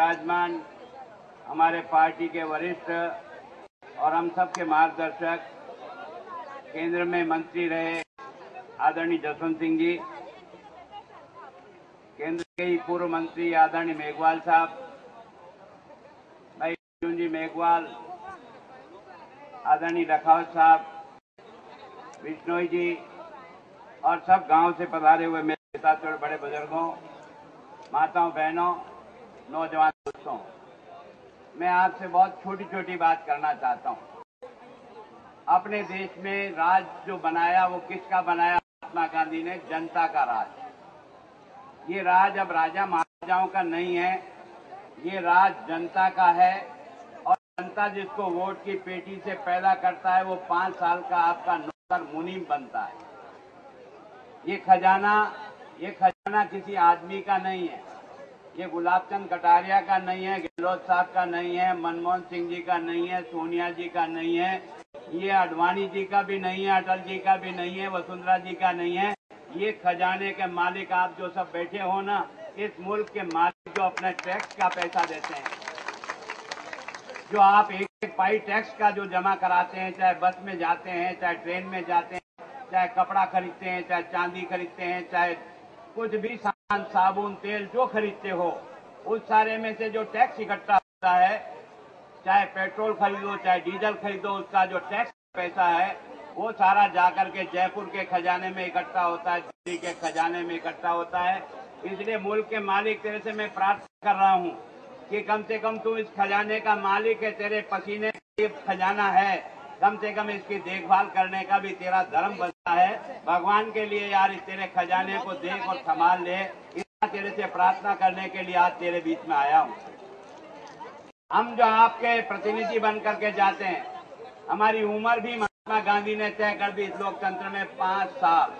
विराजमान हमारे पार्टी के वरिष्ठ और हम सब के मार्गदर्शक, केंद्र में मंत्री रहे आदरणीय जसवंत सिंह जी, केंद्र के ही पूर्व मंत्री आदरणीय मेघवाल साहब, भाई अर्जुन जी मेघवाल, आदरणीय रखावत साहब, बिश्नोई जी और सब गांव से पधारे हुए मेरे साथ बड़े बुजुर्गों, माताओं, बहनों, नौजवान दोस्तों, मैं आपसे बहुत छोटी छोटी बात करना चाहता हूं। अपने देश में राज जो बनाया वो किसका बनाया? महात्मा गांधी ने, जनता का राज। ये राज अब राजा महाराजाओं का नहीं है, ये राज जनता का है। और जनता जिसको वोट की पेटी से पैदा करता है वो 5 साल का आपका नौकर मुनीम बनता है। ये खजाना किसी आदमी का नहीं है, ये गुलाब चंद कटारिया का नहीं है, गहलोत साहब का नहीं है, मनमोहन सिंह जी का नहीं है, सोनिया जी का नहीं है, ये आडवाणी जी का भी नहीं है, अटल जी का भी नहीं है, वसुंधरा जी का नहीं है। ये खजाने के मालिक आप जो सब बैठे हो ना, इस मुल्क के मालिक जो अपने टैक्स का पैसा देते हैं, जो आप एक एक पाई टैक्स का जो जमा कराते हैं, चाहे बस में जाते हैं, चाहे ट्रेन में जाते हैं, चाहे कपड़ा खरीदते हैं, चाहे चांदी खरीदते हैं, चाहे कुछ भी सामान, साबुन, तेल जो खरीदते हो, उस सारे में से जो टैक्स इकट्ठा होता है, चाहे पेट्रोल खरीदो, चाहे डीजल खरीदो, उसका जो टैक्स पैसा है वो सारा जाकर के जयपुर के खजाने में इकट्ठा होता है, दिल्ली के खजाने में इकट्ठा होता है। इसलिए मुल्क के मालिक तेरे से मैं प्रार्थना कर रहा हूँ कि कम से कम तू इस खजाने का मालिक है, तेरे पसीने का खजाना है, कम से कम इसकी देखभाल करने का भी तेरा धर्म बनता है। भगवान के लिए यार इस तेरे खजाने को देख और संभाल ले, इतना तेरे से प्रार्थना करने के लिए आज तेरे बीच में आया हूँ। हम जो आपके प्रतिनिधि बन करके जाते हैं, हमारी उम्र भी महात्मा गांधी ने तय कर दी इस लोकतंत्र में 5 साल।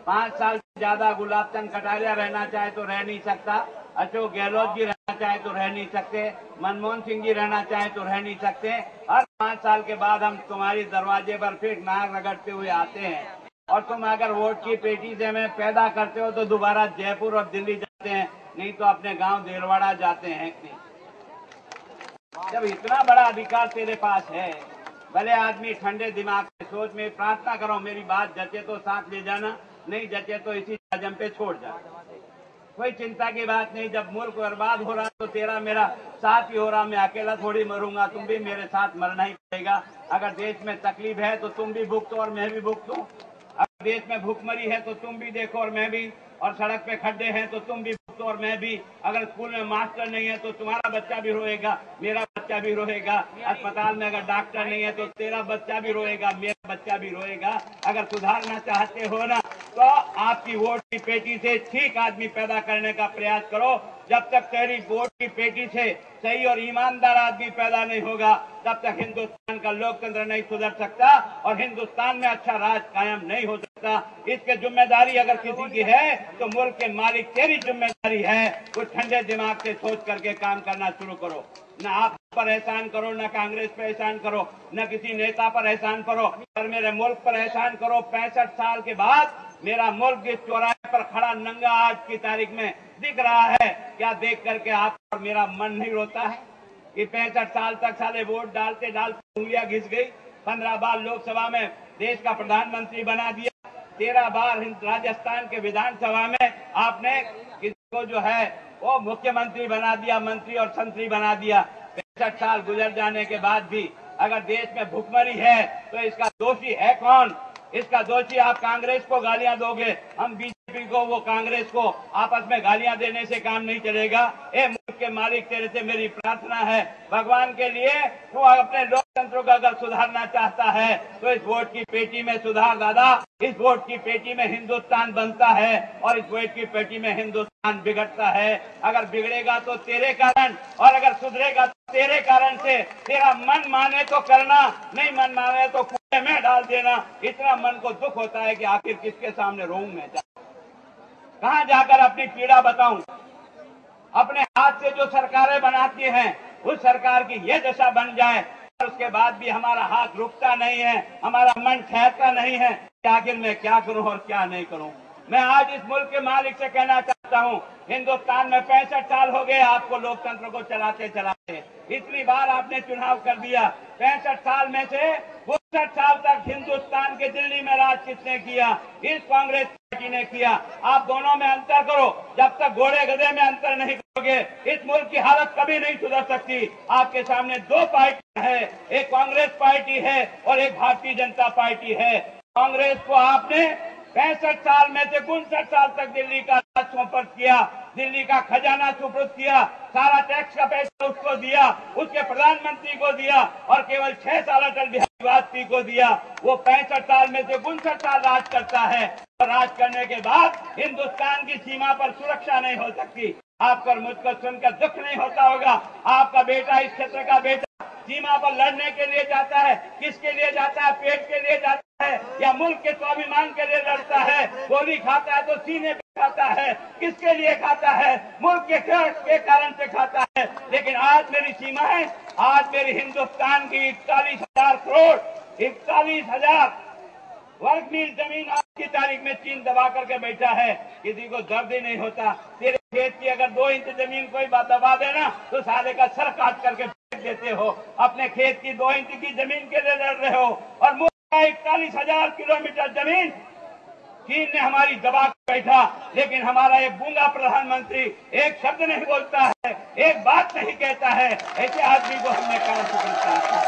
5 साल से ज्यादा गुलाब चंद कटारिया रहना चाहे तो रह नहीं सकता, अशोक गहलोत जी रहना चाहे तो रह नहीं सकते, मनमोहन सिंह जी रहना चाहे तो रह नहीं सकते। हर 5 साल के बाद हम तुम्हारी दरवाजे पर फिर नाक रगड़ते हुए आते हैं, और तुम अगर वोट की पेटी से हमें पैदा करते हो तो दोबारा जयपुर और दिल्ली जाते हैं, नहीं तो अपने गांव देलवाड़ा जाते हैं। जब इतना बड़ा अधिकार तेरे पास है, भले आदमी ठंडे दिमाग से सोच, में प्रार्थना करो मेरी बात जचे तो साथ ले जाना, नहीं जचे तो इसी जम पे छोड़ जाना, कोई चिंता की बात नहीं। जब मुल्क बर्बाद हो रहा तो तेरा मेरा साथ ही हो रहा, मैं अकेला थोड़ी मरूंगा, तुम भी मेरे साथ मरना ही पड़ेगा। अगर देश में तकलीफ है तो तुम भी भुगतो और मैं भी भुगतूं, अगर देश में भूखमरी है तो तुम भी देखो और मैं भी, और सड़क पे खड्डे हैं तो तुम भी भुगतो और मैं भी, अगर स्कूल में मास्टर नहीं है तो तुम्हारा बच्चा भी रोएगा, मेरा बच्चा भी रोएगा, अस्पताल में अगर डॉक्टर नहीं है तो तेरा बच्चा भी रोएगा, मेरा बच्चा भी रोएगा। अगर सुधारना चाहते हो ना तो आपकी वोट की पेटी से ठीक आदमी पैदा करने का प्रयास करो। जब तक तेरी वोट की पेटी से सही और ईमानदार आदमी पैदा नहीं होगा, तब तक हिंदुस्तान का लोकतंत्र नहीं सुधर सकता और हिंदुस्तान में अच्छा राज कायम नहीं हो सकता। इसकी जिम्मेदारी अगर किसी की है तो मुल्क के मालिक तेरी जिम्मेदारी है। कुछ ठंडे दिमाग से सोच करके काम करना शुरू करो, न आप पर एहसान करो, न कांग्रेस पर एहसान करो, न किसी नेता पर एहसान करो, पर मेरे मुल्क पर एहसान करो। 65 साल के बाद मेरा मुल्क जिस चौराहे पर खड़ा नंगा आज की तारीख में दिख रहा है, क्या देख करके आप और मेरा मन नहीं रोता है कि 65 साल तक साले वोट डालते डालते उंगलियां घिस गई। 15 बार लोकसभा में देश का प्रधानमंत्री बना दिया, 13 बार राजस्थान के विधानसभा में आपने किसी को जो है वो मुख्यमंत्री बना दिया, मंत्री और संतरी बना दिया। 65 साल गुजर जाने के बाद भी अगर देश में भुखमरी है तो इसका दोषी है कौन? इसका दोषी आप कांग्रेस को गालियां दोगे, हम बीजेपी को, वो कांग्रेस को आपस में गालियां देने से काम नहीं चलेगा। ए मुल्क के मालिक, तेरे से मेरी प्रार्थना है, भगवान के लिए तू अपने लोकतंत्र को अगर सुधारना चाहता है तो इस वोट की पेटी में सुधार दादा। इस वोट की पेटी में हिंदुस्तान बनता है और इस वोट की पेटी में हिंदुस्तान बिगड़ता है। अगर बिगड़ेगा तो तेरे कारण, और अगर सुधरेगा तो तेरे कारण से। तेरा मन माने तो करना, नहीं मन माने तो कुएं में डाल देना। इतना मन को दुख होता है कि आखिर किसके सामने रोऊं मैं, कहां जाकर अपनी पीड़ा बताऊं। अपने हाथ से जो सरकारें बनाती हैं उस सरकार की ये दशा बन जाए, उसके बाद भी हमारा हाथ रुकता नहीं है, हमारा मन ठहरता नहीं है कि आखिर मैं क्या करूं और क्या नहीं करूं। मैं आज इस मुल्क के मालिक से कहना चाहता हूँ, हिंदुस्तान में 65 साल हो गए आपको लोकतंत्र को चलाते चलाते। इतनी बार आपने चुनाव कर दिया, 65 साल में से 62 साल तक हिंदुस्तान के दिल्ली में राज किसने किया? इस कांग्रेस पार्टी ने किया। आप दोनों में अंतर करो। जब तक घोड़े गधे में अंतर नहीं करोगे, इस मुल्क की हालत कभी नहीं सुधर सकती। आपके सामने दो पार्टियां हैं, एक कांग्रेस पार्टी है और एक भारतीय जनता पार्टी है। कांग्रेस को आपने 65 साल में से 59 साल तक दिल्ली का राज सुपुर्द किया, दिल्ली का खजाना सुपुर्द किया, सारा टैक्स का पैसा उसको दिया, उसके प्रधानमंत्री को दिया और केवल 6 साल अटल बिहारी वाजपेयी को दिया। वो 65 साल में से 59 साल राज करता है और राज करने के बाद हिंदुस्तान की सीमा पर सुरक्षा नहीं हो सकती। आपको और मुझको सुनकर दुख नहीं होता होगा। आपका बेटा, इस क्षेत्र का बेटा सीमा पर लड़ने के लिए जाता है, किसके लिए जाता है? पेट के लिए जाता है या मुल्क के स्वाभिमान के लिए लड़ता है? गोली खाता है तो सीने पे खाता है, किसके लिए खाता है? मुल्क के कारण से खाता है। लेकिन आज मेरी सीमा है, आज मेरी हिंदुस्तान की 41,000 करोड़, 41,000 वर्ग मील जमीन आज की तारीख में चीन दबा करके बैठा है। किसी को दर्द ही नहीं होता। तेरे खेत की अगर 2 इंच जमीन कोई दबा देना तो साले का सर काट करके फेंक देते हो। अपने खेत की 2 इंच की जमीन के लिए लड़ रहे हो और मुल्क का 41,000 किलोमीटर जमीन चीन ने हमारी दबा कर बैठा। लेकिन हमारा एक गूंगा प्रधानमंत्री एक शब्द नहीं बोलता है, एक बात नहीं कहता है। ऐसे आदमी को हमने कहां से करता है?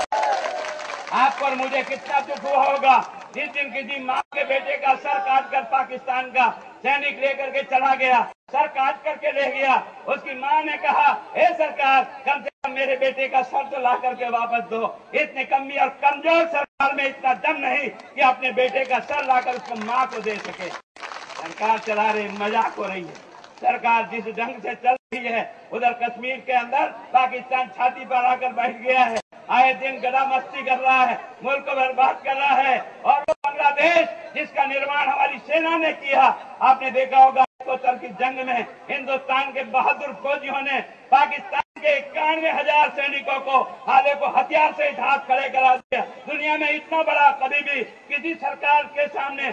आपको और मुझे कितना दुख हुआ होगा जिस दिन किसी माँ के बेटे का सर काट कर पाकिस्तान का सैनिक लेकर के चला गया, सर काट करके ले गया। उसकी माँ ने कहा, हे सरकार, कम से कम मेरे बेटे का सर तो ला करके वापस दो। इतनी कमी और कमजोर सरकार में इतना दम नहीं कि अपने बेटे का सर लाकर उसको माँ को दे सके। सरकार चला रही, मजाक हो रही है। सरकार जिस ढंग से चल रही है, उधर कश्मीर के अंदर पाकिस्तान छाती पर आकर बैठ गया है, आए दिन गदा मस्ती कर रहा है, मुल्क को बर्बाद कर रहा है। और वो बांग्लादेश जिसका निर्माण हमारी सेना ने किया, आपने देखा होगा उत्तर की जंग में हिंदुस्तान के बहादुर फौजियों ने पाकिस्तान के 91,000 सैनिकों को हाले को हथियार से हाथ खड़े करा दिया। दुनिया में इतना बड़ा कभी भी किसी सरकार के सामने,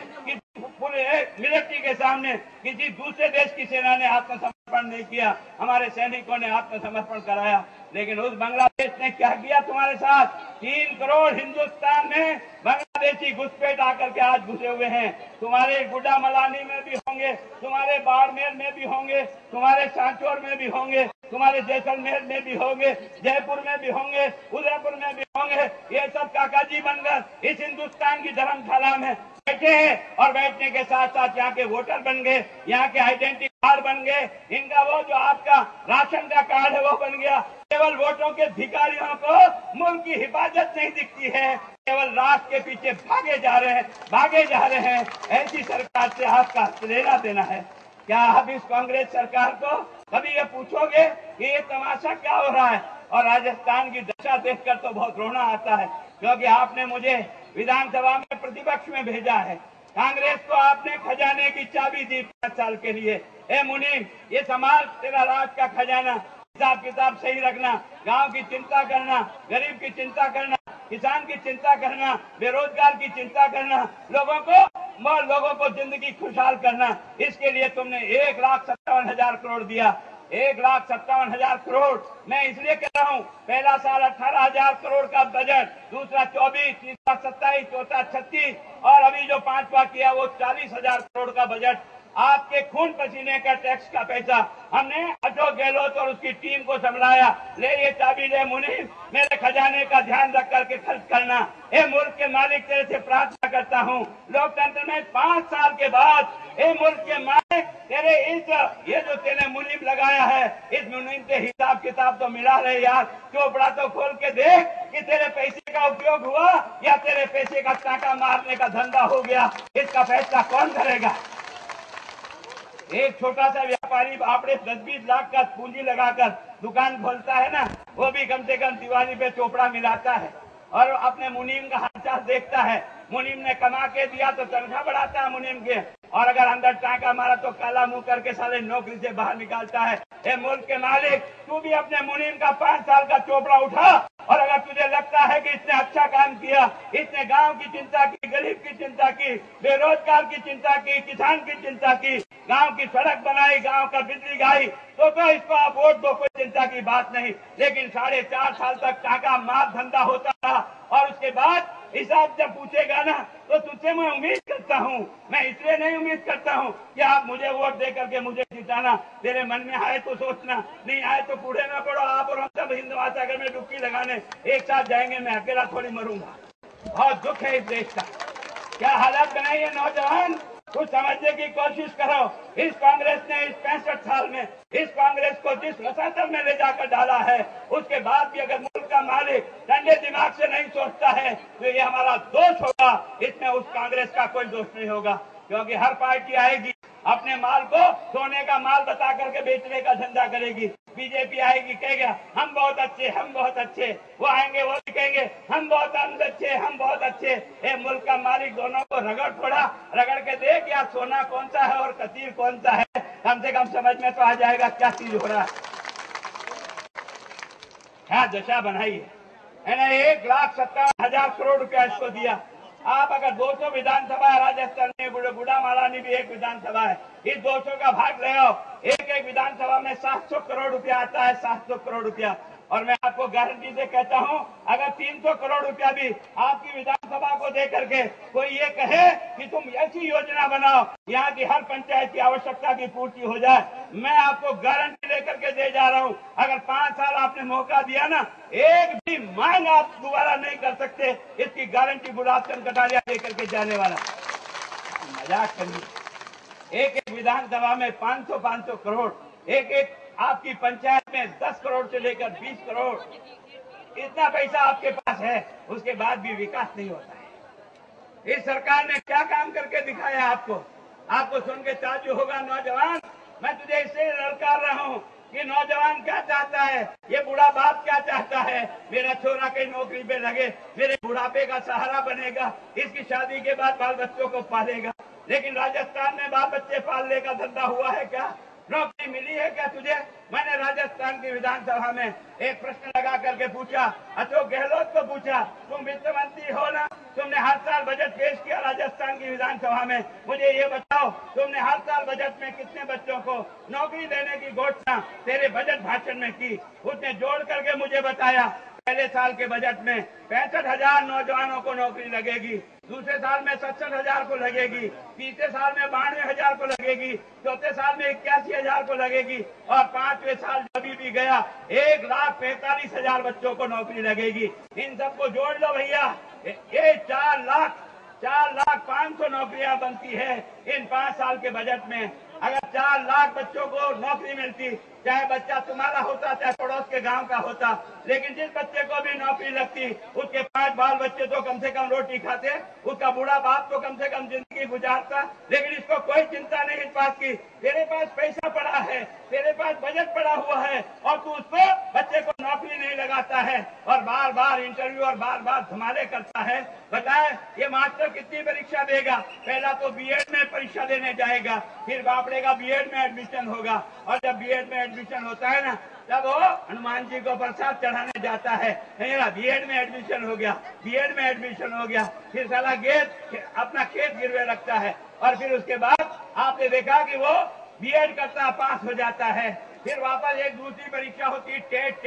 पूरे मिलिट्री के सामने किसी दूसरे देश की सेना ने आत्मसमर्पण नहीं किया। हमारे सैनिकों ने आत्मसमर्पण कराया। लेकिन उस बांग्लादेश ने क्या किया तुम्हारे साथ? 3 करोड़ हिंदुस्तान में बांग्लादेशी घुसपैठ आकर के आज घुसे हुए हैं। तुम्हारे गुड्डामलानी में भी होंगे, तुम्हारे बाड़मेर में भी होंगे, तुम्हारे सांचौर में भी होंगे, तुम्हारे जैसलमेर में भी होंगे, जयपुर में भी होंगे, उदयपुर में भी होंगे। ये सब काकाजी बनकर इस हिंदुस्तान की धर्मशाला में बैठे हैं और बैठने के साथ साथ यहाँ के वोटर बन गए, यहाँ के आइडेंटिटी कार्ड बन गए, इनका वो जो आपका राशन का कार्ड है वो बन गया। केवल वोटों के भिखारियों को मुल्क की हिफाजत नहीं दिखती है, केवल राष्ट्र के पीछे भागे जा रहे हैं। ऐसी सरकार से आपका लेना देना है क्या? आप इस कांग्रेस सरकार को कभी ये पूछोगे कि ये तमाशा क्या हो रहा है? और राजस्थान की दशा देखकर तो बहुत रोना आता है, क्योंकि आपने मुझे विधानसभा में प्रतिपक्ष में भेजा है। कांग्रेस को आपने खजाने की चाबी दी 5 साल के लिए। ए मुनीम, ये समाज तेरा राज का खजाना, हिसाब किताब सही रखना, गांव की चिंता करना, गरीब की चिंता करना, किसान की चिंता करना, बेरोजगार की चिंता करना, लोगों को जिंदगी खुशहाल करना। इसके लिए तुमने 1,57,000 करोड़ दिया। 1,57,000 करोड़ मैं इसलिए कह रहा हूँ, पहला साल 18,000 करोड़ का बजट, दूसरा 24, तीसरा 27, चौथा 36 और अभी जो 5वां किया वो 40,000 करोड़ का बजट। आपके खून पसीने का टैक्स का पैसा हमने अशोक गहलोत और उसकी टीम को संभलाया। ले ये चाबी ले मुनीम, मेरे खजाने का ध्यान रख करके खर्च करना। ए मुल्क के मालिक, तेरे से प्रार्थना करता हूँ, लोकतंत्र में 5 साल के बाद ए मुल्क के मालिक, तेरे ये जो तेने मुनीम लगाया है, इस मुनीम से हिसाब किताब तो मिला रहे यार। चोपड़ा तो खोल के देख कि तेरे पैसे का उपयोग हुआ या तेरे पैसे का टाका मारने का धंधा हो गया। इसका फैसला कौन करेगा? एक छोटा सा व्यापारी आपने 10-20 लाख का पूंजी लगाकर दुकान खोलता है ना, वो भी कम से कम दिवाली पे चोपड़ा मिलाता है और अपने मुनीम का हालचाल देखता है। मुनीम ने कमा के दिया तो तनख्वाह बढ़ाता है मुनीम के, और अगर अंदर टाँका मारा तो काला मुंह करके साले नौकरी से बाहर निकालता है। ये मुल्क के मालिक, तू भी अपने मुनीम का 5 साल का चोपड़ा उठा, और अगर तुझे लगता है कि इसने अच्छा काम किया, इसने गांव की चिंता की, गरीब की चिंता की, बेरोजगार की चिंता की, किसान की चिंता की, गांव की सड़क बनाई, गांव का बिजली गाई, तो इसको आप वोट दो, कोई चिंता की बात नहीं। लेकिन 4.5 साल तक टाका मार धंधा होता रहा, और उसके बाद हिसाब जब पूछेगा ना, तो तुझसे मैं उम्मीद करता हूं, मैं इसलिए नहीं उम्मीद करता हूं कि आप मुझे वोट दे करके मुझे जिताना। तेरे मन में आए तो सोचना, नहीं आए तो कूड़े में पड़ो। आप और हम सब हिंद महासागर में डुबकी लगाने एक साथ जाएंगे, मैं अकेला थोड़ी मरूंगा। बहुत दुख है इस देश का। क्या हालात बनाई है नौजवान, कुछ समझने की कोशिश करो। इस कांग्रेस ने इस 65 साल में इस कांग्रेस को जिस रसातल में ले जाकर डाला है, उसके बाद भी अगर मुल्क का मालिक ठंडे दिमाग से नहीं सोचता है तो ये हमारा दोष होगा, इसमें उस कांग्रेस का कोई दोष नहीं होगा। क्योंकि हर पार्टी आएगी, अपने माल को सोने का माल बता करके बेचने का धंधा करेगी। बीजेपी आएगी, कहेगा हम बहुत अच्छे, हम बहुत अच्छे। वो आएंगे, वो भी कहेंगे हम बहुत अच्छे, हम बहुत अच्छे। ये मुल्क का मालिक दोनों को रगड़ के देख यार, सोना कौन सा है और कतीर कौन सा है, कम से कम समझ में तो आ जाएगा क्या चीज हो रहा है। क्या दशा बनाई है ना। 1,57,000 करोड़ रुपया इसको दिया। आप अगर 200 विधानसभा है राजस्थान में, गुड़ामालानी भी एक विधानसभा है, इस 200 का भाग ले आओ, एक विधानसभा में 700 करोड़ रुपया आता है, 700 करोड़ रुपया। और मैं आपको गारंटी से कहता हूं, अगर 300 करोड़ रुपया भी आपकी विधानसभा को दे करके कोई ये कहे कि तुम ऐसी योजना बनाओ यहाँ की हर पंचायत की आवश्यकता की पूर्ति हो जाए, मैं आपको गारंटी लेकर के दे जा रहा हूं। अगर 5 साल आपने मौका दिया ना, एक भी मांग आप दोबारा नहीं कर सकते, इसकी गारंटी गुलाब चंद कटारिया लेकर के जाने वाला। मजाक करिए। एक विधानसभा में 500 करोड़, एक आपकी पंचायत में 10 करोड़ से लेकर 20 करोड़, इतना पैसा आपके पास है, उसके बाद भी विकास नहीं होता है। इस सरकार ने क्या काम करके दिखाया आपको सुन के ताज्जुब होगा। नौजवान, मैं तुझे इससे ललकार रहा हूं कि नौजवान क्या चाहता है, ये बूढ़ा बाप क्या चाहता है, मेरा छोरा कहीं नौकरी पे लगे, मेरे बुढ़ापे का सहारा बनेगा, इसकी शादी के बाद बाल बच्चों को पालेगा। लेकिन राजस्थान में बाल बच्चे पालने का धंधा हुआ है क्या? नौकरी मिली है क्या तुझे? मैंने राजस्थान की विधानसभा में एक प्रश्न लगा करके पूछा, अशोक गहलोत को पूछा, तुम वित्त मंत्री हो ना, तुमने हर साल बजट पेश किया राजस्थान की विधानसभा में, मुझे ये बताओ तुमने हर साल बजट में कितने बच्चों को नौकरी देने की घोषणा तेरे बजट भाषण में की? उसने जोड़ करके मुझे बताया, पहले साल के बजट में 65,000 नौजवानों को नौकरी लगेगी, दूसरे साल में 67,000 को लगेगी, तीसरे साल में 92,000 को लगेगी, चौथे साल में 81,000 को लगेगी, और 5वें साल जब भी गया 1,45,000 बच्चों को नौकरी लगेगी। इन सबको जोड़ लो भैया, ये 4,05,000 नौकरियां बनती है इन 5 साल के बजट में। अगर 4 लाख बच्चों को नौकरी मिलती, चाहे बच्चा तुम्हारा होता चाहे पड़ोस के गांव का होता, लेकिन जिस बच्चे को भी नौकरी लगती उसके 5 बाल बच्चे तो कम से कम रोटी खाते, उसका बूढ़ा बाप तो कम से कम जिंदगी गुजारता। लेकिन इसको कोई चिंता नहीं इस बात की, तेरे पास पैसा पड़ा है, तेरे पास बजट पड़ा हुआ है, और तू उसको बच्चे को नौकरी नहीं लगाता है, और बार बार इंटरव्यू और बार बार धमाले करता है। बताए ये मास्टर कितनी परीक्षा देगा? पहला तो बीएड में परीक्षा देने जाएगा, फिर बापड़े का बीएड में एडमिशन होगा, और जब बीएड में एडमिशन होता है ना, जब वो हनुमान जी को प्रसाद चढ़ाने जाता है, मेरा बीएड में एडमिशन हो गया, बीएड में एडमिशन हो गया, फिर साला अपना खेत गिरवे रखता है, और फिर उसके बाद आपने देखा कि वो बीएड करता, पास हो जाता है, फिर वापस एक दूसरी परीक्षा होती है टेट।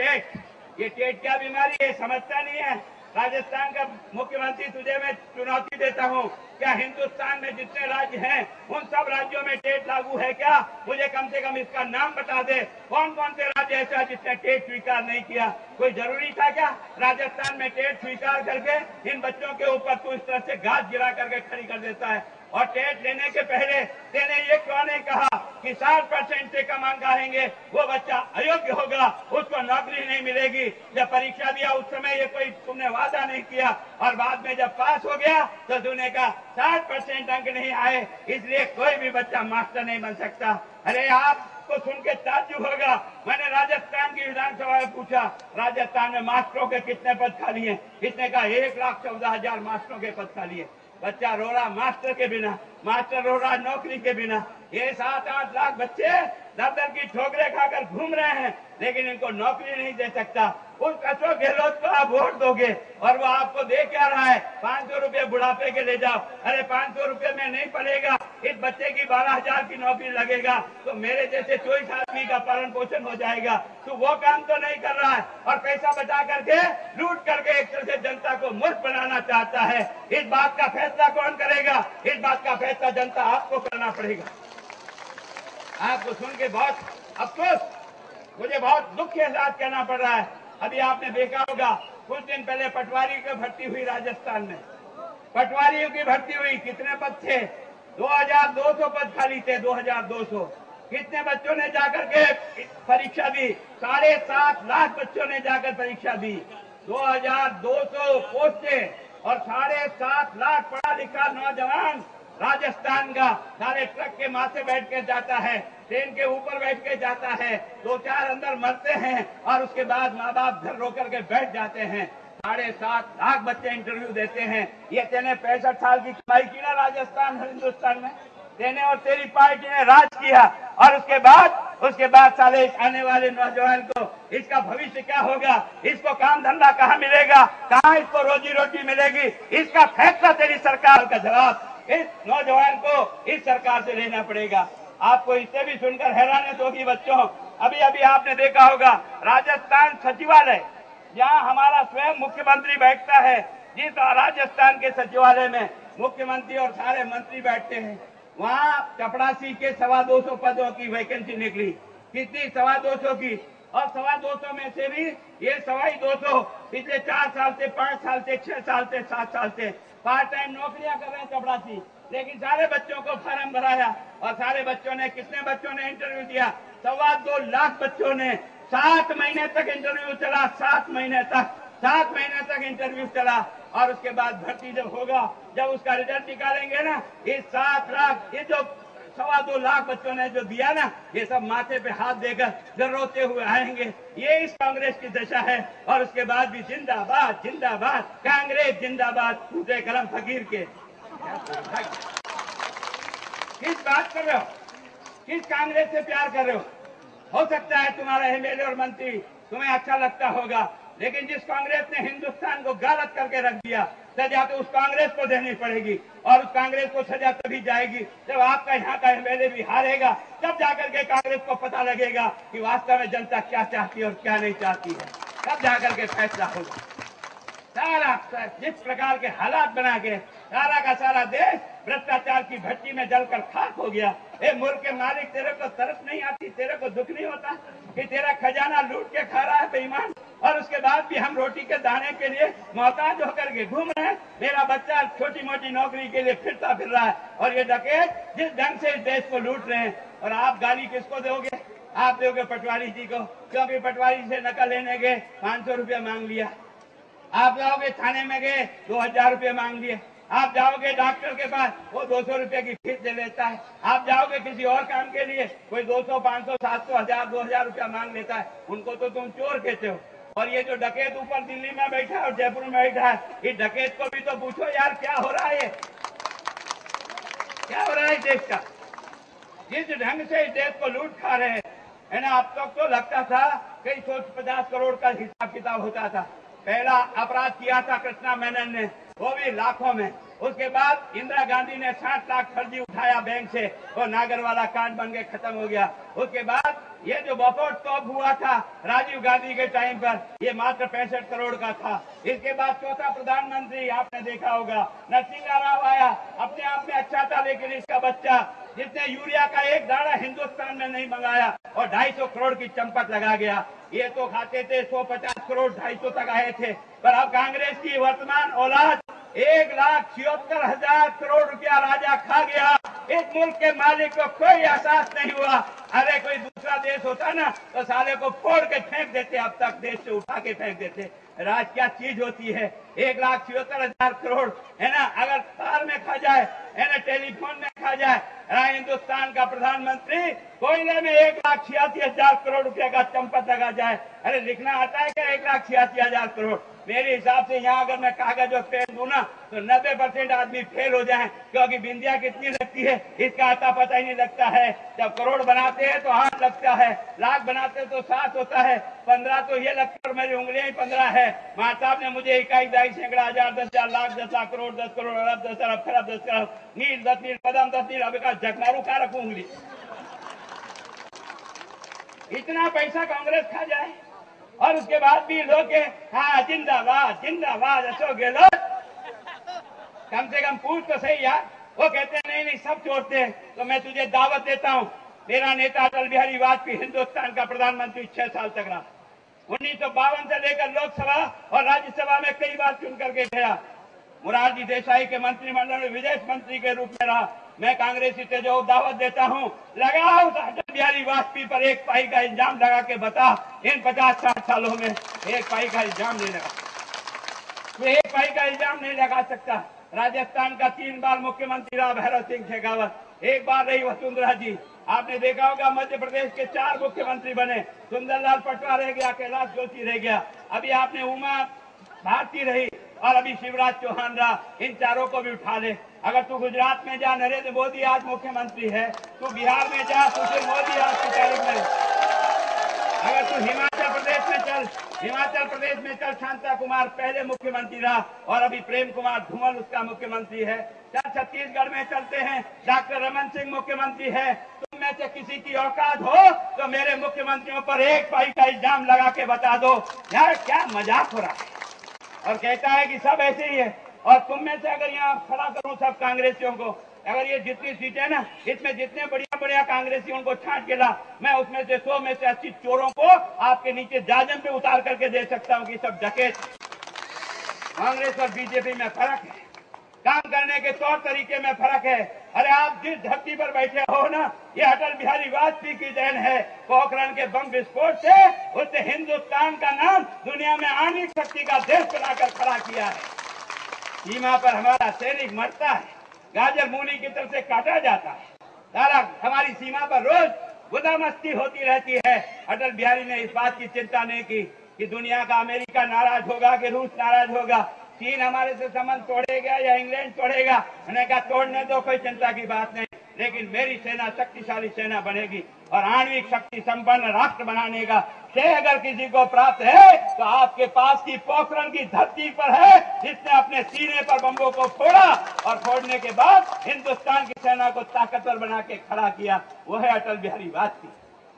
ये टेट क्या बीमारी है, समझता नहीं है। राजस्थान का मुख्यमंत्री, तुझे मैं चुनौती देता हूँ, क्या हिंदुस्तान में जितने राज्य हैं उन सब राज्यों में टेट लागू है क्या? मुझे कम से कम इसका नाम बता दे, कौन कौन से राज्य ऐसा जिसने टेट स्वीकार नहीं किया? कोई जरूरी था क्या राजस्थान में टेट स्वीकार करके इन बच्चों के ऊपर तू इस तरह से घास गिरा करके खड़ी कर देता है? और टेट लेने के पहले तेने ये क्यों नहीं कहा कि 60% से कम अंक आएंगे वो बच्चा अयोग्य होगा, उसको नौकरी नहीं मिलेगी? जब परीक्षा दिया उस समय ये कोई तुमने वादा नहीं किया, और बाद में जब पास हो गया तो तुमने कहा 60% अंक नहीं आए इसलिए कोई भी बच्चा मास्टर नहीं बन सकता। अरे आपको सुन के ताज्जुब होगा। मैंने राजस्थान की विधानसभा में पूछा, राजस्थान में मास्टरों के कितने पद खाली हैं? इसने कहा 1,14,000 मास्टरों के पद खाली है। बच्चा रो रहा मास्टर के बिना, मास्टर रो रहा नौकरी के बिना। ये 7-8 लाख बच्चे दर की ठोकरें खाकर घूम रहे हैं, लेकिन इनको नौकरी नहीं दे सकता। उस अशोक गहलोत को आप वोट दोगे और वो आपको दे क्या रहा है? 500 रुपये बुढ़ापे के ले जाओ। अरे 500 रुपये में नहीं पड़ेगा, इस बच्चे की 12,000 की नौकरी लगेगा तो मेरे जैसे 24 आदमी का पालन पोषण हो जाएगा। तो वो काम तो नहीं कर रहा है और पैसा बचा करके लूट करके एक तरह से जनता को मूर्ख बनाना चाहता है। इस बात का फैसला कौन करेगा? इस बात का फैसला जनता आपको करना पड़ेगा। आपको सुन के बहुत अफसोस, मुझे बहुत दुख के साथ कहना पड़ रहा है। अभी आपने देखा होगा कुछ दिन पहले पटवारी की भर्ती हुई राजस्थान में, पटवारियों की भर्ती हुई। कितने पद थे? 2200 पद खाली थे। 2200। कितने बच्चों ने जाकर के परीक्षा दी? 7.5 लाख बच्चों ने जाकर परीक्षा दी। 2200 पोस्टें और 7.5 लाख पढ़ा लिखा नौजवान राजस्थान का सारे ट्रक के माथे बैठ के जाता है, ट्रेन के ऊपर बैठ के जाता है, 2-4 अंदर मरते हैं और उसके बाद माँ बाप घर रोक करके बैठ जाते हैं। 7.5 लाख बच्चे इंटरव्यू देते हैं। ये तेने 65 साल की कमाई की ना राजस्थान और हिंदुस्तान में, तेने और तेरी पार्टी ने राज किया और उसके बाद साले आने वाले नौजवान को इसका भविष्य क्या होगा? इसको काम धंधा कहाँ मिलेगा? कहाँ इसको रोजी रोटी मिलेगी? इसका फैसला तेरी सरकार का जवाब इस नौजवान को इस सरकार से लेना पड़ेगा। आपको इससे भी सुनकर हैरानी होगी बच्चों, अभी अभी आपने देखा होगा राजस्थान सचिवालय, जहां हमारा स्वयं मुख्यमंत्री बैठता है, जिस राजस्थान के सचिवालय में मुख्यमंत्री और सारे मंत्री बैठते हैं, वहां चपरासी के 225 पदों की वैकेंसी निकली। कितनी? 225 की। और 225 में से भी ये 225 पिछले 4 साल से, 5 साल से, 6 साल से, 7 साल से पार्ट टाइम नौकरियां कर रहे हैं चपरासी। लेकिन सारे बच्चों को फॉर्म भराया और सारे बच्चों ने, कितने बच्चों ने इंटरव्यू दिया? 2.25 लाख बच्चों ने। 7 महीने तक इंटरव्यू चला, 7 महीने तक इंटरव्यू चला। और उसके बाद भर्ती जब होगा, जब उसका रिजल्ट निकालेंगे ना, इस 7 लाख, ये जो 2.25 लाख बच्चों ने जो दिया ना, ये सब माथे पे हाथ देकर घर रोते हुए आएंगे। ये इस कांग्रेस की दशा है। और उसके बाद भी जिंदाबाद जिंदाबाद कांग्रेस जिंदाबाद, टूटे कलम फकीर के। किस बात कर रहे हो? किस कांग्रेस से प्यार कर रहे हो सकता है तुम्हारा एमएलए और मंत्री तुम्हें अच्छा लगता होगा, लेकिन जिस कांग्रेस ने हिंदुस्तान को गालत करके रख दिया, सजा तो उस कांग्रेस को देनी पड़ेगी। और उस कांग्रेस को सजा तभी जाएगी जब आपका यहाँ का एमएलए भी हारेगा, तब जाकर के कांग्रेस को पता लगेगा कि वास्तव में जनता क्या चाहती है और क्या नहीं चाहती है। तब जाकर के फैसला होगा। सारा जिस प्रकार के हालात बना के सारा का सारा देश भ्रष्टाचार की भट्टी में जलकर खाक हो गया। ए मुल्क के मालिक, तेरे को तरस नहीं आती? तेरे को दुख नहीं होता कि तेरा खजाना लूट के खा रहा है बेईमान? और उसके बाद भी हम रोटी के दाने के लिए मोहताज होकर के घूम रहे हैं। मेरा बच्चा छोटी मोटी नौकरी के लिए फिरता फिर रहा है और ये डकैत जिस ढंग से इस देश को लूट रहे हैं। और आप गाली किसको दोगे? आप दोगे पटवारी जी को, क्योंकि पटवारी से नकल लेने गए 500 रुपया मांग लिया। आप जाओगे थाने में गए 2000 रुपये मांग लिए। आप जाओगे डॉक्टर के पास, वो 200 रुपये की फीस ले लेता है। आप जाओगे किसी और काम के लिए, कोई 200, 500, 700, 1000, 2000 रुपया मांग लेता है। उनको तो तुम चोर कहते हो। और ये जो डकैत ऊपर दिल्ली में बैठा है और जयपुर में बैठा है, इस डकैत को भी तो पूछो यार क्या हो रहा है, क्या हो रहा है देश का? जिस ढंग से इस देश को लूट खा रहे हैं, है ना। अब तक तो लगता था कई 150 करोड़ का हिसाब किताब होता था। पहला अपराध किया था कृष्णा मेनन ने, वो भी लाखों में। उसके बाद इंदिरा गांधी ने 60 लाख फर्जी उठाया बैंक से, वो नागर वाला कांड बन के खत्म हो गया। उसके बाद ये जो बफर टॉप हुआ था राजीव गांधी के टाइम पर, ये मात्र 65 करोड़ का था। इसके बाद चौथा प्रधानमंत्री आपने देखा होगा नरसिंह राव आया, अपने आप में अच्छा था, लेकिन इसका बच्चा जिसने यूरिया का एक दाना हिंदुस्तान में नहीं मंगाया और 250 करोड़ की चंपत लगा गया। ये तो खाते थे 150 करोड़, 250 तक आए थे। पर अब कांग्रेस की वर्तमान औलाद 1,76,000 करोड़ रुपया राजा खा गया। इस मुल्क के मालिक को कोई एहसास नहीं हुआ। अरे कोई दूसरा देश होता ना तो साले को फोड़ के फेंक देते, अब तक देश से उठा के फेंक देते। राज क्या चीज होती है? 1,76,000 करोड़, है ना, अगर तार में खा जाए, है ना, टेलीफोन में खा जाए। हिंदुस्तान का प्रधानमंत्री कोयले में 1,86,000 करोड़ रुपए का चंपत लगा जाए। अरे लिखना आता है क्या 1,86,000 करोड़? मेरे हिसाब से यहाँ अगर मैं कागज और पेन दूं ना तो 90% आदमी फेल हो जाए, क्योंकि बिंदिया कितनी लगती है इसका आता पता ही नहीं लगता है। जब करोड़ बनाते हैं तो हाथ लगता है, लाख बनाते हैं तो साथ होता है, 15 तो ये लगता है, मेरी उंगलियां ही 15 है। मां साहब ने मुझे इकाई दाई सैकड़ा हजार 10,000 लाख 10 लाख करोड़ 10 करोड़ अरब 10 अरब खरब 10 खरब नील 10 नील कदम 10 नील, अब का झकमारू का रखू उंगली। इतना पैसा कांग्रेस खा जाए और उसके बाद भी लोग हाँ जिंदाबाद जिंदाबाद अशोक गहलोत। कम से कम पूछ तो सही यार। वो कहते हैं नहीं नहीं सब छोड़ते हैं। तो मैं तुझे दावत देता हूँ, मेरा नेता अटल बिहारी वाजपेयी हिंदुस्तान का प्रधानमंत्री 6 साल तक रहा। 1952 से लेकर लोकसभा और राज्यसभा में कई बार चुन करके गया। मोरारजी देसाई के मंत्रिमंडल में विदेश मंत्री के रूप में रहा। मैं कांग्रेसी से जो दावत देता हूं, लगाओ अटल बिहारी वाजपेयी पर एक पाई का इल्जाम लगा के बता, इन 50-60 सालों में एक पाई का इल्जाम नहीं लगा, तो एक पाई का इल्जाम नहीं लगा सकता। राजस्थान का 3 बार मुख्यमंत्री रहा भैरव सिंह शेखावत, 1 बार रही वसुंधरा जी। आपने देखा होगा मध्य प्रदेश के 4 मुख्यमंत्री बने, सुंदरलाल पटवा रह गया, कैलाश जोशी रह गया, अभी आपने उमा भारती रही और अभी शिवराज चौहान रहा। इन चारों को भी उठा ले। अगर तू गुजरात में जा, नरेंद्र मोदी आज मुख्यमंत्री है। तू बिहार में जा, सुशील मोदी आज की तारीख में। अगर तू हिमाचल प्रदेश में चल, हिमाचल प्रदेश में चल, शांता कुमार पहले मुख्यमंत्री रहा और अभी प्रेम कुमार धूमल उसका मुख्यमंत्री है। चल छत्तीसगढ़ में चलते हैं, डॉक्टर रमन सिंह मुख्यमंत्री है। तुम में से किसी की औकात हो तो मेरे मुख्यमंत्रियों पर एक पाई का इल्जाम लगा के बता दो। यार क्या मजाक हो रहा है। और कहता है कि सब ऐसे ही है। और तुम में से अगर यहाँ खड़ा करूं सब कांग्रेसियों को, अगर ये जितनी सीटें ना, इसमें जितने बढ़िया बढ़िया कांग्रेसियों को छांट के ला, मैं उसमें से 100 में से 80 चोरों को आपके नीचे जाजम पे उतार करके दे सकता हूँ कि सब डकैत। कांग्रेस और बीजेपी में फर्क है, काम करने के तौर तरीके में फर्क है। अरे आप जिस धरती पर बैठे हो ना, ये अटल बिहारी वाजपेयी की देन है। पोखरण के बम विस्फोट से उसने हिंदुस्तान का नाम दुनिया में आणविक शक्ति का देश बनाकर खड़ा किया है। सीमा पर हमारा सैनिक मरता है, गाजर मूली की तरफ से काटा जाता है, सारा हमारी सीमा पर रोज गुदामस्ती होती रहती है। अटल बिहारी ने इस बात की चिंता नहीं की कि दुनिया का अमेरिका नाराज होगा कि रूस नाराज होगा, चीन हमारे से संबंध तोड़ेगा या इंग्लैंड तोड़ेगा। मैंने कहा तोड़ने दो, कोई चिंता की बात नहीं, लेकिन मेरी सेना शक्तिशाली सेना बनेगी और आणविक शक्ति संपन्न राष्ट्र बनाने का श्रेय अगर किसी को प्राप्त है तो आपके पास की पोखरण की धरती पर है, जिसने अपने सीने पर बम्बों को फोड़ा और फोड़ने के बाद हिंदुस्तान की सेना को ताकतवर बना के खड़ा किया। वो है अटल बिहारी वाजपेयी,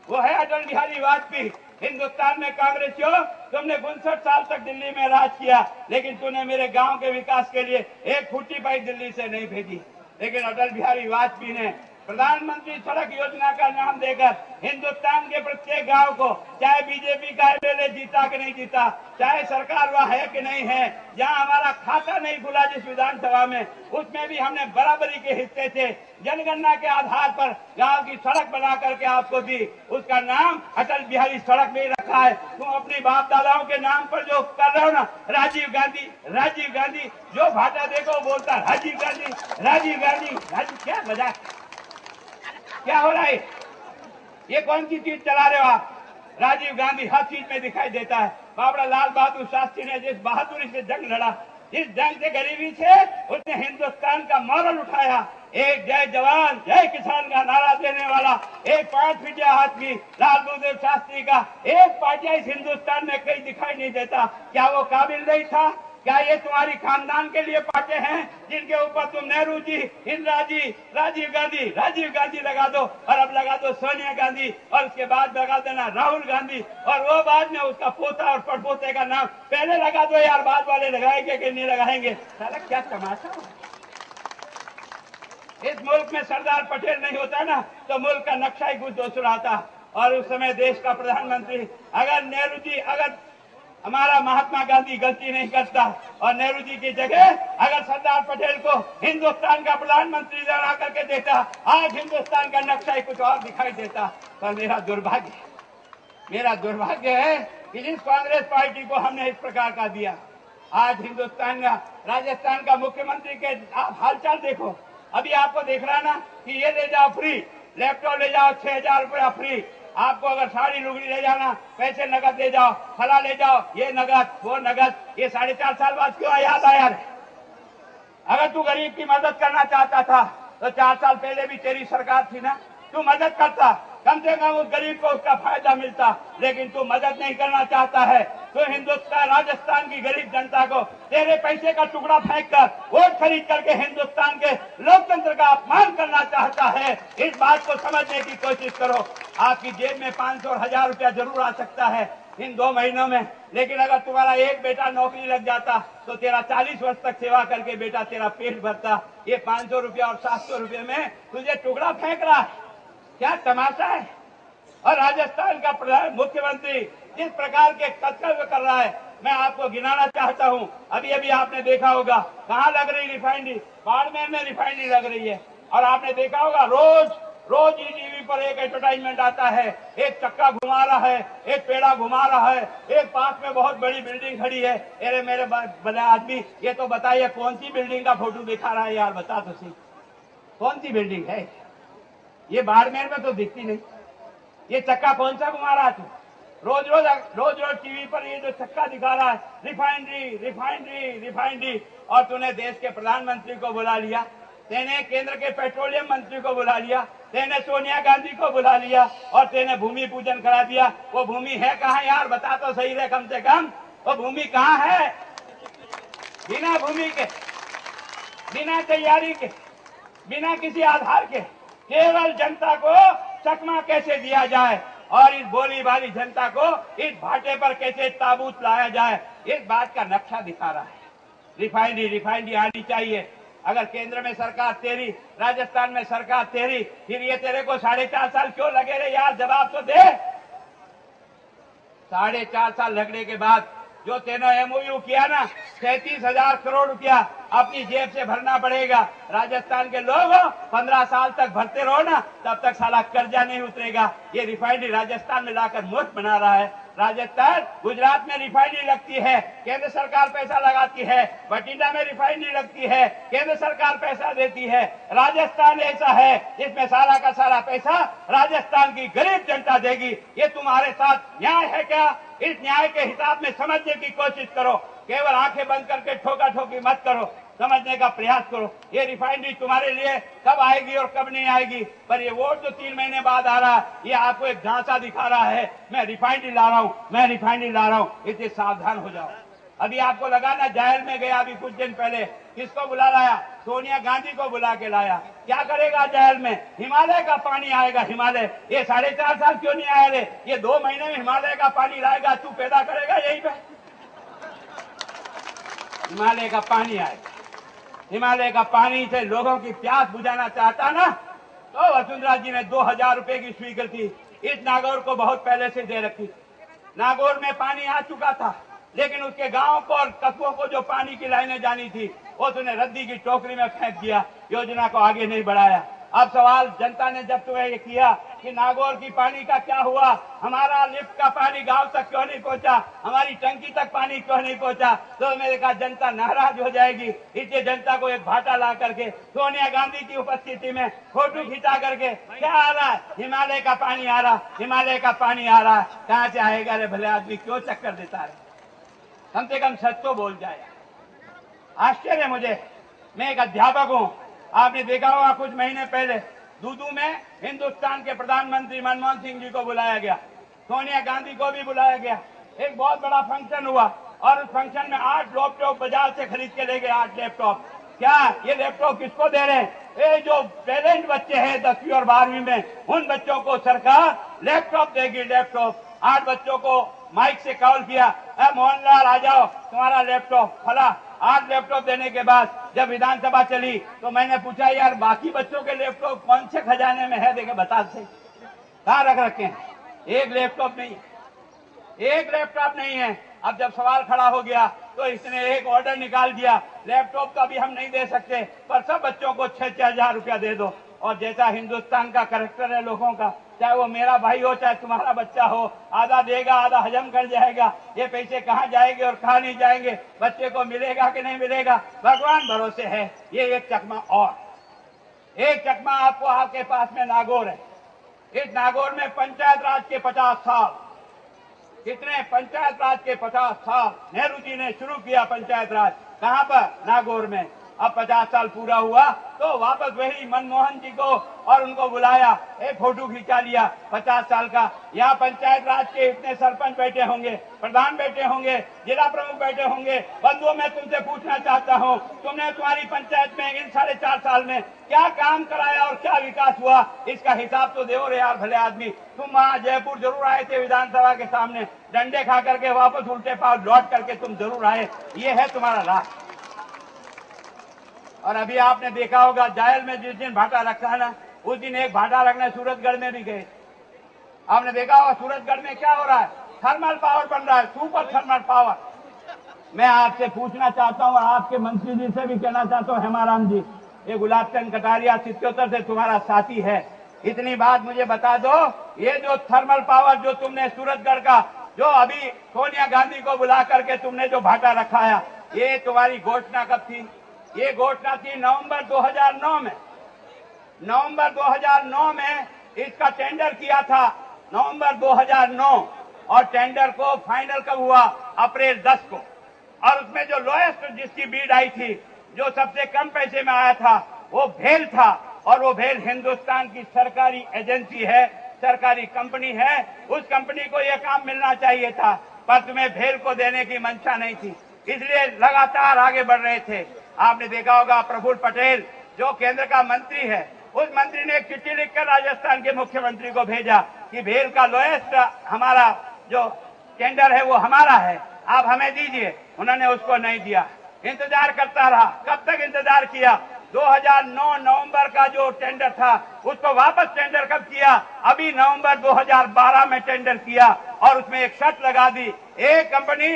वो है अटल बिहारी वाजपेयी। हिंदुस्तान में कांग्रेसियों, तुमने 59 साल तक दिल्ली में राज किया, लेकिन तूने मेरे गांव के विकास के लिए एक फुट्टी पाई दिल्ली से नहीं भेजी। लेकिन अटल बिहारी वाजपेयी ने प्रधानमंत्री सड़क योजना का नाम देकर हिंदुस्तान के प्रत्येक गांव को, चाहे बीजेपी का एमएलए जीता कि नहीं जीता, चाहे सरकार वह है कि नहीं है, जहां हमारा खाता नहीं खुला जिस विधानसभा में, उसमें भी हमने बराबरी के हिस्से से जनगणना के आधार पर गांव की सड़क बना करके आपको दी। उसका नाम अटल बिहारी सड़क में रखा है। तुम अपनी बाप दादाओं के नाम पर जो कर रहे हो ना, राजीव गांधी राजीव गांधी, जो भाटा देखो बोलता राजीव गांधी राजीव गांधी राजीव, क्या मजाक, क्या हो रहा है? ये कौन सी चीज चला रहे हो आप? राजीव गांधी हर चीज में दिखाई देता है। बाबा लाल बहादुर शास्त्री ने जिस बहादुरी से जंग लड़ा, जिस जंग से गरीबी से उसने हिंदुस्तान का मॉरल उठाया, एक जय जवान जय किसान का नारा देने वाला, एक 5 फीट हाथ की लाल बहादुर शास्त्री का एक पार्टिया इस हिंदुस्तान में कहीं दिखाई नहीं देता। क्या वो काबिल नहीं था? क्या ये तुम्हारी खानदान के लिए पार्टी हैं जिनके ऊपर तुम नेहरू जी, इंदिरा जी, राजीव गांधी लगा दो, और अब लगा दो सोनिया गांधी, और उसके बाद लगा देना राहुल गांधी, और वो बाद में उसका पोता और पड़पोते का नाम पहले लगा दो यार, बाद वाले लगाएंगे कि नहीं लगाएंगे? साला क्या तमाशा। इस मुल्क में सरदार पटेल नहीं होता ना तो मुल्क का नक्शा ही कुछ दूसरा आता। और उस समय देश का प्रधानमंत्री अगर नेहरू जी, अगर हमारा महात्मा गांधी गलती नहीं करता और नेहरू जी की जगह अगर सरदार पटेल को हिंदुस्तान का प्रधानमंत्री बना करके देता, आज हिंदुस्तान का नक्शा ही कुछ और दिखाई देता। पर मेरा दुर्भाग्य है कि जिस कांग्रेस पार्टी को हमने इस प्रकार का दिया, आज हिंदुस्तान का, राजस्थान का मुख्यमंत्री के आप हालचाल देखो। अभी आपको देख रहा ना कि ये ले जाओ फ्री, लैपटॉप ले जाओ 6,000 रुपया फ्री, आपको अगर साड़ी लुगड़ी ले जाना, पैसे नगद ले जाओ, फला ले जाओ, ये नगद वो नगद, ये 4.5 साल बाद क्यों याद आया? अगर तू गरीब की मदद करना चाहता था तो 4 साल पहले भी तेरी सरकार थी ना, तू मदद करता, कम से कम उस गरीब को उसका फायदा मिलता। लेकिन तू मदद नहीं करना चाहता है। तो हिंदुस्तान राजस्थान की गरीब जनता को तेरे पैसे का टुकड़ा फेंक कर वोट खरीद करके हिंदुस्तान के लोकतंत्र का अपमान करना चाहता है। इस बात को समझने की कोशिश करो। आपकी जेब में 500 और 1000 रुपया जरूर आ सकता है इन 2 महीनों में, लेकिन अगर तुम्हारा एक बेटा नौकरी लग जाता तो तेरा 40 वर्ष तक सेवा करके बेटा तेरा पेट भरता। ये 500 रुपया और 700 रुपये में तुझे टुकड़ा फेंक रहा है, क्या तमाशा है? और राजस्थान का मुख्यमंत्री जिस प्रकार के कर्तव्य कर रहा है, मैं आपको गिनाना चाहता हूं। अभी अभी आपने देखा होगा कहां लग रही रिफाइनरी, बाड़मेर में रिफाइनरी लग रही है। और आपने देखा होगा रोज रोज टीवी पर एक एडवर्टाइजमेंट आता है, एक चक्का घुमा रहा है, एक पेड़ा घुमा रहा है, एक पास में बहुत बड़ी बिल्डिंग खड़ी है। अरे मेरे बड़े आदमी, ये तो बताइए कौन सी बिल्डिंग का फोटो दिखा रहा है यार, बता तो सही कौन सी बिल्डिंग है? ये बाड़मेर में तो दिखती नहीं। ये चक्का कौन सा घुमा रहा है? रोज रोज टीवी पर ये जो चक्का दिखा रहा है, रिफाइनरी रिफाइनरी रिफाइनरी। और तूने देश के प्रधानमंत्री को बुला लिया, तेने केंद्र के पेट्रोलियम मंत्री को बुला लिया, तेने सोनिया गांधी को बुला लिया और तेने भूमि पूजन करा दिया। वो भूमि है कहाँ यार, बता तो सही रहे कम से कम, वो भूमि कहाँ है? बिना भूमि के, बिना तैयारी के, बिना किसी आधार के केवल जनता को चकमा कैसे दिया जाए और इस बोली वाली जनता को इस भाटे पर कैसे ताबूत लाया जाए, इस बात का नक्शा दिखा रहा है। रिफाइनरी रिफाइनरी आनी चाहिए। अगर केंद्र में सरकार तेरी, राजस्थान में सरकार तेरी, फिर ये तेरे को 4.5 साल क्यों लगे रे यार, जवाब तो दे। 4.5 साल लगने के बाद जो तेने एमओयू किया ना, 37,000 करोड़ रुपया अपनी जेब से भरना पड़ेगा। राजस्थान के लोग 15 साल तक भरते रहो ना, तब तक साला कर्जा नहीं उतरेगा। ये रिफाइनरी राजस्थान में लाकर मुफ्त बना रहा है। राजस्थान, गुजरात में रिफाइनरी लगती है, केंद्र सरकार पैसा लगाती है। बठिंडा में रिफाइनरी लगती है, केंद्र सरकार पैसा देती है। राजस्थान ऐसा है जिसमें सारा का सारा पैसा राजस्थान की गरीब जनता देगी। ये तुम्हारे साथ न्याय है क्या? इस न्याय के हिसाब में समझने की कोशिश करो। केवल आंखें बंद करके ठोका ठोकी मत करो, समझने का प्रयास करो। ये रिफाइनरी तुम्हारे लिए कब आएगी और कब नहीं आएगी, पर ये वोट जो 3 महीने बाद आ रहा है, ये आपको एक झांसा दिखा रहा है, मैं रिफाइनरी ला रहा हूं, मैं रिफाइनरी ला रहा हूं। इससे सावधान हो जाओ। अभी आपको लगा ना, जायल में गया अभी कुछ दिन पहले, किसको बुला लाया? सोनिया गांधी को बुला के लाया। क्या करेगा जायल में? हिमालय का पानी आएगा, हिमालय। ये 4.5 साल क्यों नहीं आया रे? ये 2 महीने में हिमालय का पानी लाएगा, तू पैदा करेगा यहीं पे। हिमालय का पानी आएगा, हिमालय का पानी से लोगों की प्यास बुझाना चाहता ना, तो वसुंधरा जी ने 2000 रुपए की स्वीकृति इस नागौर को बहुत पहले से दे रखी। नागौर में पानी आ चुका था, लेकिन उसके गांव को और कस्बों को जो पानी की लाइनें जानी थी, वो तूने रद्दी की टोकरी में फेंक दिया, योजना को आगे नहीं बढ़ाया। अब सवाल जनता ने जब तुम्हें ये किया कि नागौर की पानी का क्या हुआ, हमारा लिफ्ट का पानी गांव तक क्यों नहीं पहुंचा, हमारी टंकी तक पानी क्यों नहीं पहुंचा, तो मैंने कहा जनता नाराज हो जाएगी। इसलिए जनता को एक भाटा ला करके सोनिया गांधी की उपस्थिति में फोटो खिंचा करके, क्या आ रहा है? हिमालय का पानी आ रहा, हिमालय का पानी आ रहा। कहां से आएगा रे भले आदमी, क्यों चक्कर देता है? कम से कम सच तो बोल जाए। आश्चर्य मुझे, मैं एक अध्यापक हूं। आपने देखा होगा कुछ महीने पहले दूदू में हिंदुस्तान के प्रधानमंत्री मनमोहन सिंह जी को बुलाया गया, सोनिया गांधी को भी बुलाया गया। एक बहुत बड़ा फंक्शन हुआ और उस फंक्शन में 8 लैपटॉप बाजार से खरीद के ले गए। 8 लैपटॉप। क्या ये लैपटॉप किसको दे रहे हैं? ये जो पेरेंट बच्चे हैं 10वीं और 12वीं में, उन बच्चों को सरकार लैपटॉप देगी। लैपटॉप 8 बच्चों को माइक से कॉल किया, मोहनलाल आ जाओ, तुम्हारा लैपटॉप फला। 8 लैपटॉप देने के बाद जब विधानसभा चली तो मैंने पूछा, यार बाकी बच्चों के लैपटॉप कौन से खजाने में है? देखे बता से कहाँ रख रखे हैं? एक लैपटॉप नहीं, एक लैपटॉप नहीं है। अब जब सवाल खड़ा हो गया तो इसने एक ऑर्डर निकाल दिया, लैपटॉप तो अभी हम नहीं दे सकते, पर सब बच्चों को 6-6 हजार रुपया दे दो। और जैसा हिंदुस्तान का करैक्टर है लोगों का, चाहे वो मेरा भाई हो चाहे तुम्हारा बच्चा हो, आधा देगा आधा हजम कर जाएगा। ये पैसे कहाँ जाएंगे और कहाँ नहीं जाएंगे, बच्चे को मिलेगा कि नहीं मिलेगा, भगवान भरोसे है। ये एक चकमा और एक चकमा आपको आपके पास में नागौर है। इस नागौर में पंचायत राज के 50 साल, कितने पंचायत राज के 50 साल नेहरू जी ने शुरू किया पंचायत राज, कहां पर? नागौर में। अब 50 साल पूरा हुआ तो वापस वही मनमोहन जी को और उनको बुलाया, एक फोटो खिंचा लिया 50 साल का। यहाँ पंचायत राज के इतने सरपंच बैठे होंगे, प्रधान बैठे होंगे, जिला प्रमुख बैठे होंगे। बंधुओं, मैं तुमसे पूछना चाहता हूँ, तुमने तुम्हारी पंचायत में इन 4.5 साल में क्या काम कराया और क्या विकास हुआ, इसका हिसाब तो दो रे यार भले आदमी। तुम वहाँ जयपुर जरूर आए थे, विधानसभा के सामने डंडे खा करके वापस उल्टे पांव लौट करके तुम जरूर आए, ये है तुम्हारा राज। और अभी आपने देखा होगा जायल में जिस दिन भाटा रखा है ना, उस दिन एक भाटा रखने सूरजगढ़ में भी गए। आपने देखा होगा सूरजगढ़ में क्या हो रहा है, थर्मल पावर बन रहा है, सुपर थर्मल पावर। मैं आपसे पूछना चाहता हूँ और आपके मंत्री जी से भी कहना चाहता हूँ, हेमाराम जी, ये गुलाब चंद कटारिया 77 से तुम्हारा साथी है, इतनी बात मुझे बता दो, ये जो थर्मल पावर जो तुमने सूरजगढ़ का, जो अभी सोनिया गांधी को बुला करके तुमने जो भाटा रखा है, ये तुम्हारी घोषणा कब थी? ये घोषणा थी नवंबर 2009 में। नवंबर 2009 में इसका टेंडर किया था, नवंबर 2009, और टेंडर को फाइनल कब हुआ? अप्रैल 10 को। और उसमें जो लोएस्ट जिसकी बीड आई थी, जो सबसे कम पैसे में आया था, वो भेल था। और वो भेल हिंदुस्तान की सरकारी एजेंसी है, सरकारी कंपनी है, उस कंपनी को यह काम मिलना चाहिए था, पर तुम्हें भेल को देने की मंशा नहीं थी, इसलिए लगातार आगे बढ़ रहे थे। आपने देखा होगा प्रफुल्ल पटेल जो केंद्र का मंत्री है, उस मंत्री ने एक चिट्ठी लिखकर राजस्थान के मुख्यमंत्री को भेजा कि भेल का लोएस्ट हमारा जो टेंडर है वो हमारा है, आप हमें दीजिए। उन्होंने उसको नहीं दिया, इंतजार करता रहा। कब तक इंतजार किया? 2009 नवंबर का जो टेंडर था उसको वापस टेंडर कब किया? अभी नवंबर 2012 में टेंडर किया, और उसमें एक शर्त लगा दी, एक कंपनी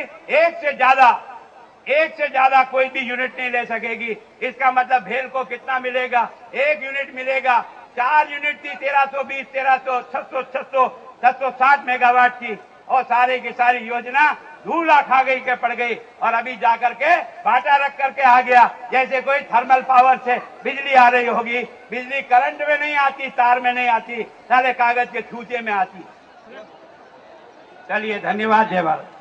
एक से ज्यादा कोई भी यूनिट नहीं ले सकेगी। इसका मतलब भेल को कितना मिलेगा? एक यूनिट मिलेगा। 4 यूनिट थी, 1320, 1300, 600, 600, 660 मेगावाट की, और सारी की सारी योजना धूला खा गई के पड़ गई। और अभी जाकर के भाटा रख करके आ गया जैसे कोई थर्मल पावर से बिजली आ रही होगी। बिजली करंट में नहीं आती, तार में नहीं आती, सारे कागज के छूचे में आती। चलिए, धन्यवाद। जय भारत।